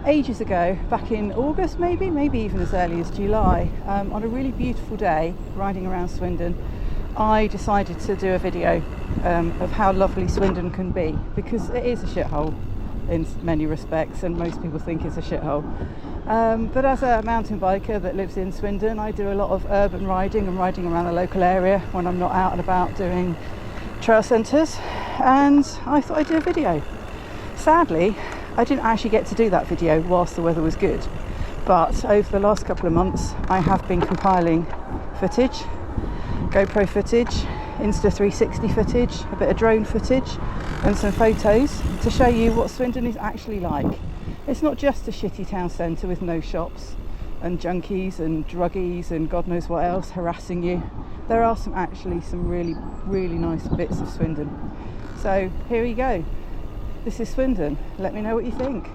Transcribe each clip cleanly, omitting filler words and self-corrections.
ages ago, back in August maybe even as early as July, on a really beautiful day riding around Swindon, I decided to do a video of how lovely Swindon can be, because it is a shithole in many respects and most people think it's a shithole. But as a mountain biker that lives in Swindon, I do a lot of urban riding and riding around the local area when I'm not out and about doing trail centres, and I thought I'd do a video. Sadly, I didn't actually get to do that video whilst the weather was good, but over the last couple of months I have been compiling footage, GoPro footage, Insta360 footage, a bit of drone footage and some photos to show you what Swindon is actually like. It's not just a shitty town centre with no shops and junkies and druggies and God knows what else harassing you. There are some really nice bits of Swindon. So here you go. This is Swindon. Let me know what you think.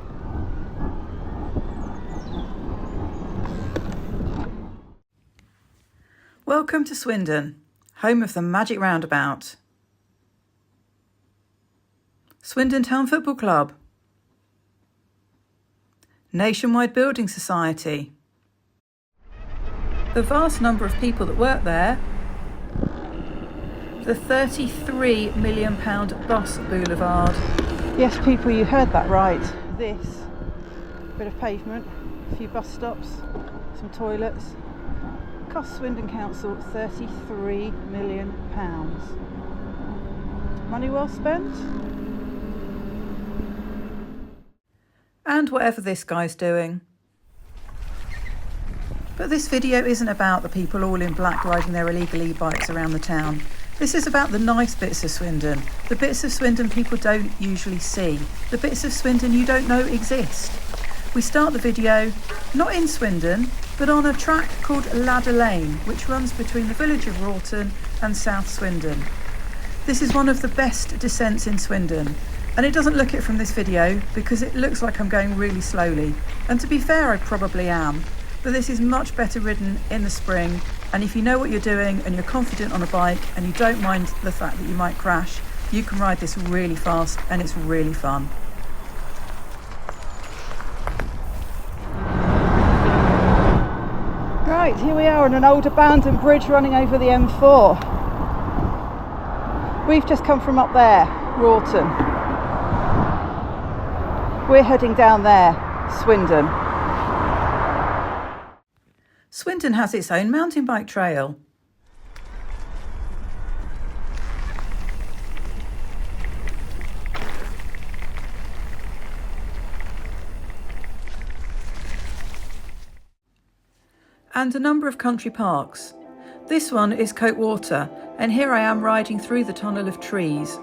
Welcome to Swindon, home of the Magic Roundabout. Swindon Town Football Club. Nationwide Building Society. The vast number of people that work there. The £33 million bus boulevard. Yes, people, you heard that right. This bit of pavement, a few bus stops, some toilets, cost Swindon Council £33 million. Money well spent? And whatever this guy's doing. But this video isn't about the people all in black riding their illegal e-bikes around the town. This is about the nice bits of Swindon, the bits of Swindon people don't usually see, the bits of Swindon you don't know exist. We start the video not in Swindon, but on a track called Ladder Lane, which runs between the village of Wroughton and South Swindon. This is one of the best descents in Swindon, and it doesn't look it from this video because it looks like I'm going really slowly. And to be fair, I probably am, but this is much better ridden in the spring, and if you know what you're doing and you're confident on a bike and you don't mind the fact that you might crash, you can ride this really fast and it's really fun. Right, here we are on an old abandoned bridge running over the M4. We've just come from up there, Wroughton. We're heading down there, Swindon. Swindon has its own mountain bike trail. And a number of country parks. This one is Coatwater, and here I am riding through the tunnel of trees.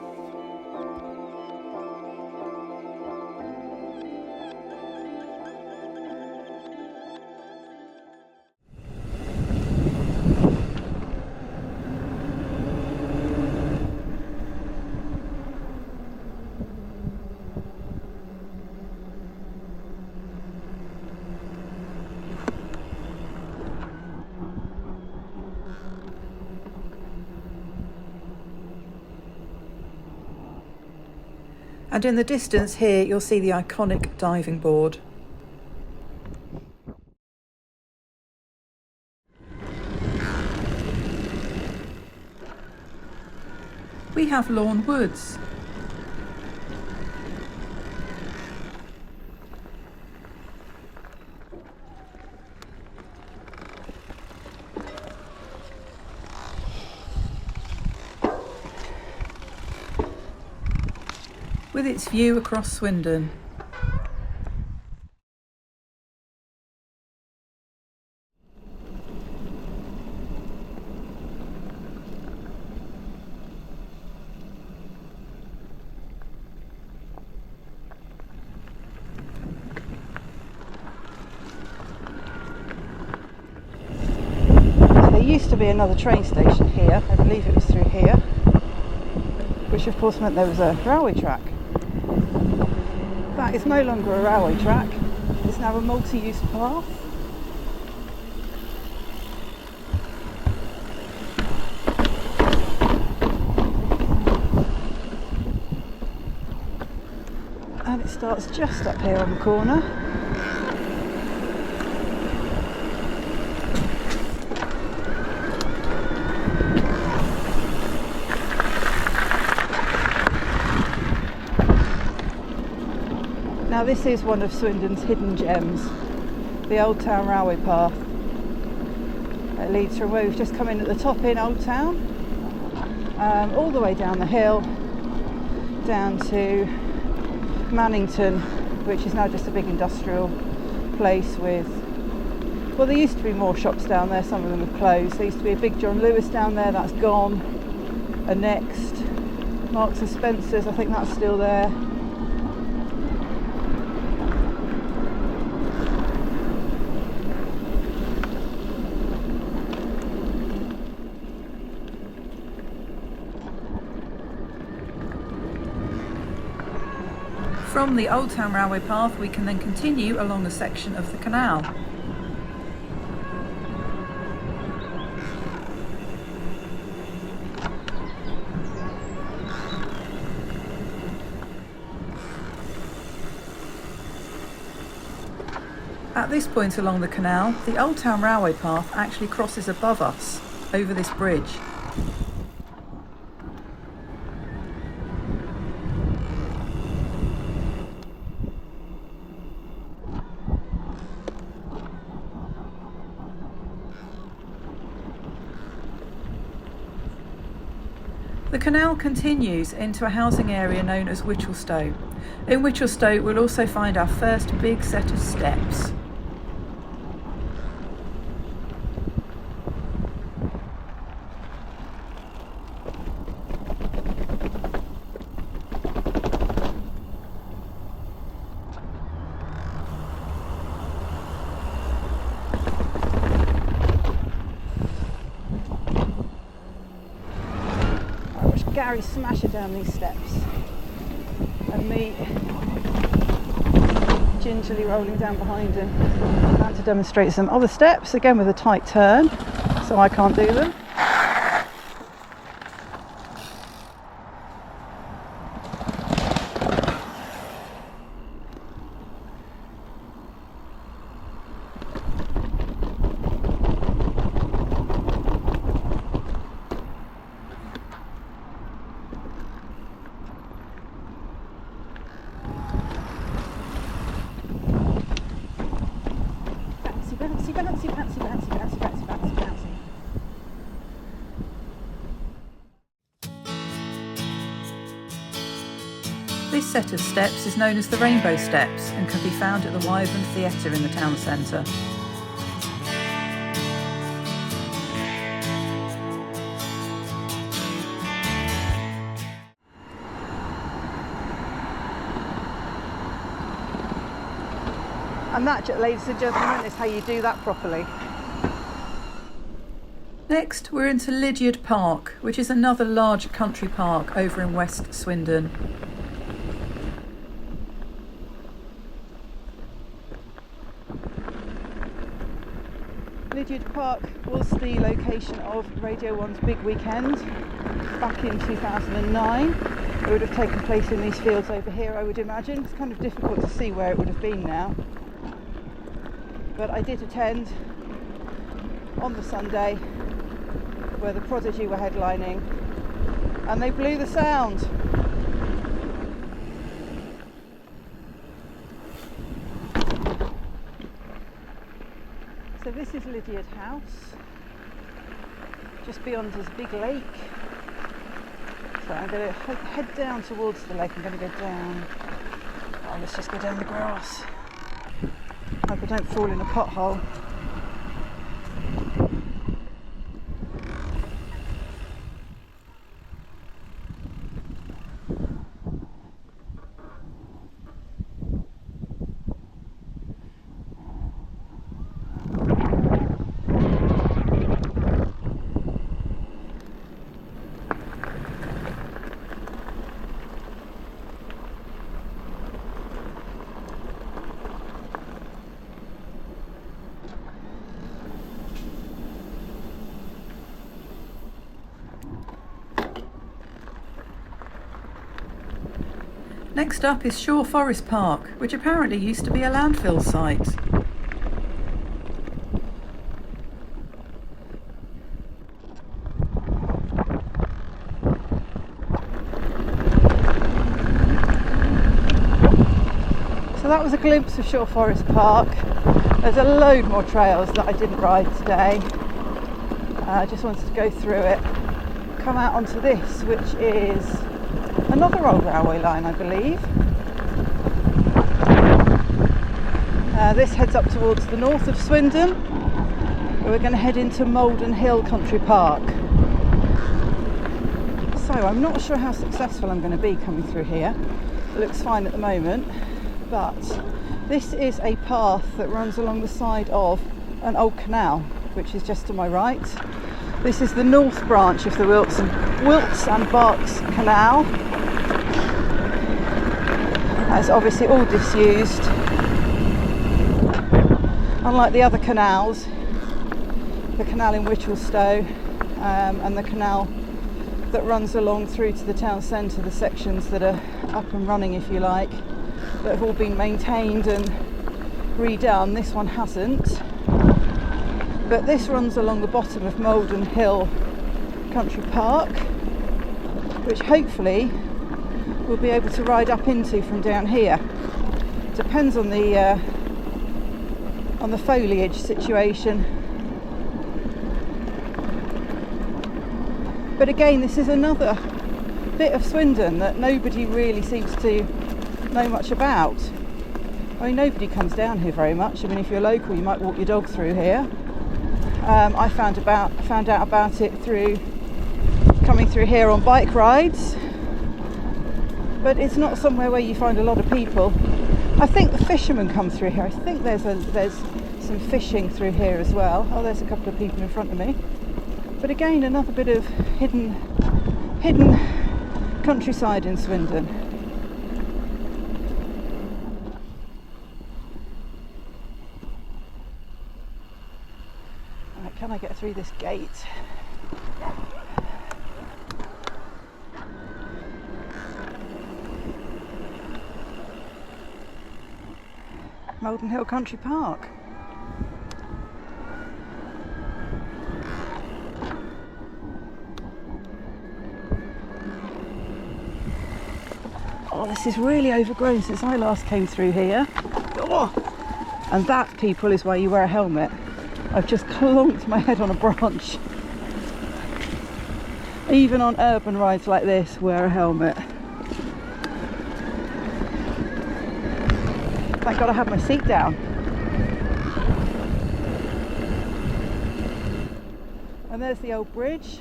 And in the distance here, you'll see the iconic diving board. We have lawn woods. With its view across Swindon. There used to be another train station here, I believe it was through here, which of course meant there was a railway track. That is no longer a railway track, it's now a multi-use path. And it starts just up here on the corner. Now this is one of Swindon's hidden gems, the Old Town Railway Path. It leads from where we've just come in at the top in Old Town, all the way down the hill, down to Mannington, which is now just a big industrial place with, well, there used to be more shops down there, some of them have closed. There used to be a big John Lewis down there, that's gone. A Next, Marks and Spencer's, I think that's still there. From the Old Town Railway Path we can then continue along a section of the canal. At this point along the canal, the Old Town Railway Path actually crosses above us over this bridge. The canal continues into a housing area known as Whitchelstowe. In Whitchelstowe we'll also find our first big set of steps. Gary smash it down these steps, and me gingerly rolling down behind him. I'm about to demonstrate some other steps, again with a tight turn, so I can't do them. Bouncy. This set of steps is known as the Rainbow Steps and can be found at the Wyvern Theatre in the town centre. And that, ladies and gentlemen, is how you do that properly. Next, we're into Lydiard Park, which is another large country park over in West Swindon. Lydiard Park was the location of Radio 1's Big Weekend back in 2009. It would have taken place in these fields over here, I would imagine. It's kind of difficult to see where it would have been now. But I did attend on the Sunday where the Prodigy were headlining, and they blew the sound. So this is Lydiard House. Just beyond is a big lake. So I'm going to head down towards the lake. I'm going to go down. Oh, let's just go down the grass. Hope I don't fall in a pothole. Next up is Shaw Forest Park, which apparently used to be a landfill site. So that was a glimpse of Shore Forest Park. There's a load more trails that I didn't ride today. I just wanted to go through it. Come out onto this, which is another old railway line, I believe. This heads up towards the north of Swindon. We're going to head into Malden Hill Country Park. So I'm not sure how successful I'm going to be coming through here. It looks fine at the moment, but this is a path that runs along the side of an old canal, which is just to my right. This is the north branch of the Wilts and Berks Canal. That's obviously all disused. Unlike the other canals, the canal in Whittleston and the canal that runs along through to the town centre, the sections that are up and running, if you like, that have all been maintained and redone. This one hasn't. But this runs along the bottom of Malden Hill Country Park, which hopefully we'll be able to ride up into from down here. Depends on the foliage situation. But again, this is another bit of Swindon that nobody really seems to know much about. I mean, nobody comes down here very much. I mean, if you're local, you might walk your dog through here. I found out about it through coming through here on bike rides, but it's not somewhere where you find a lot of people. I think the fishermen come through here. I think there's some fishing through here as well. Oh, there's a couple of people in front of me. But again, another bit of hidden countryside in Swindon. Right, can I get through this gate? Malden Hill Country Park. Oh, this is really overgrown since I last came through here. Oh! And that, people, is why you wear a helmet. I've just clonked my head on a branch. Even on urban rides like this, wear a helmet. Thank God I have my seat down. And there's the old bridge.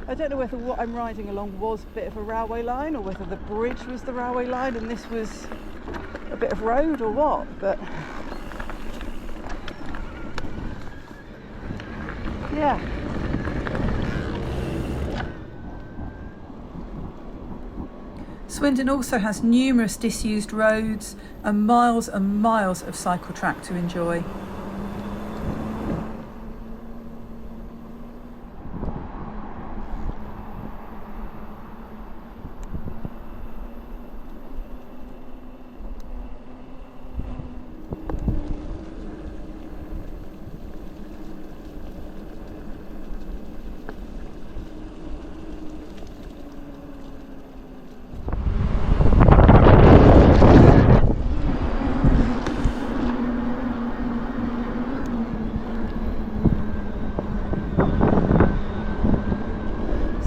I don't know whether what I'm riding along was a bit of a railway line or whether the bridge was the railway line and this was a bit of road or what, but yeah. Swindon also has numerous disused roads and miles of cycle track to enjoy.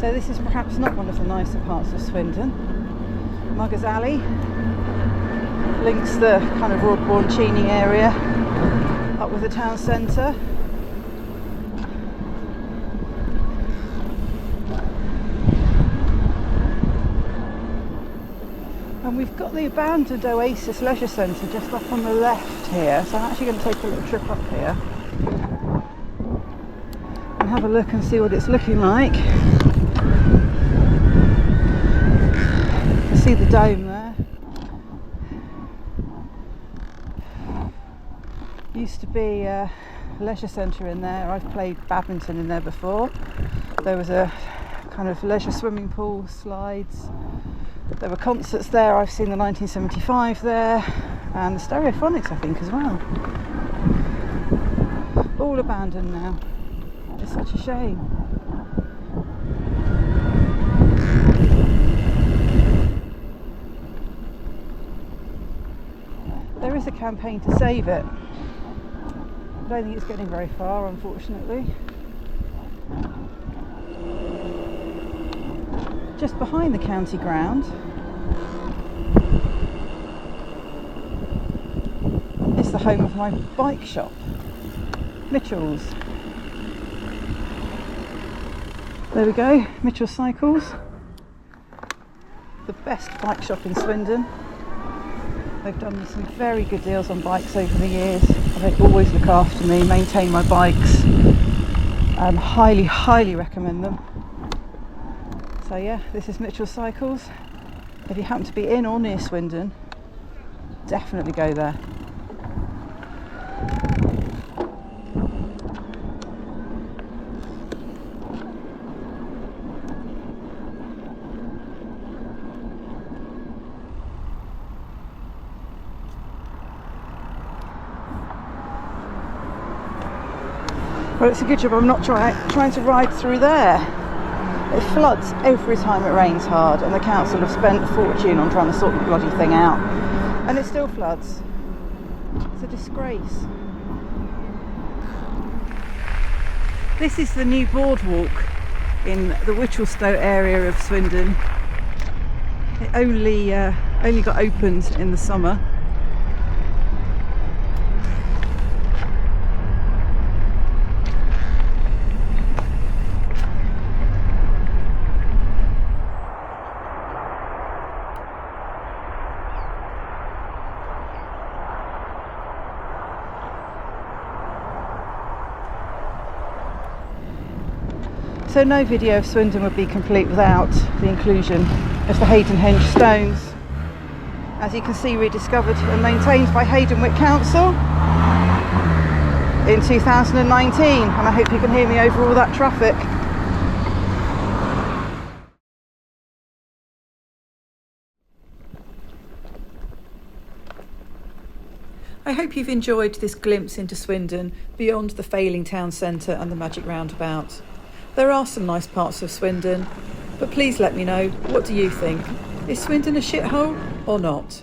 So this is perhaps not one of the nicer parts of Swindon. Muggers Alley links the kind of Broadbourne Cheney area up with the town centre. And we've got the abandoned Oasis Leisure Centre just up on the left here, so I'm actually going to take a little trip up here and have a look and see what it's looking like. See the dome there. Used to be a leisure centre in there. I've played badminton in there before. There was a kind of leisure swimming pool, slides. There were concerts there. I've seen the 1975 there and the Stereophonics, I think, as well. All abandoned now. It's such a shame. a campaign to save it. I don't think it's getting very far, unfortunately. Just behind the county ground is the home of my bike shop, Mitchell's. There we go, Mitchell's Cycles. The best bike shop in Swindon. They've done some very good deals on bikes over the years. They always look after me, maintain my bikes. Highly recommend them. So yeah, this is Mitchell's Cycles. If you happen to be in or near Swindon, definitely go there. Well, it's a good job I'm not trying to ride through there. It floods every time it rains hard, and the council have spent a fortune on trying to sort the bloody thing out. And it still floods. It's a disgrace. This is the new boardwalk in the Whitchelstow area of Swindon. It only got opened in the summer. So no video of Swindon would be complete without the inclusion of the Haydenhenge stones. As you can see, rediscovered and maintained by Haydenwick Council in 2019, and I hope you can hear me over all that traffic. I hope you've enjoyed this glimpse into Swindon beyond the failing town centre and the magic roundabout. There are some nice parts of Swindon, but please let me know, what do you think? Is Swindon a shithole or not?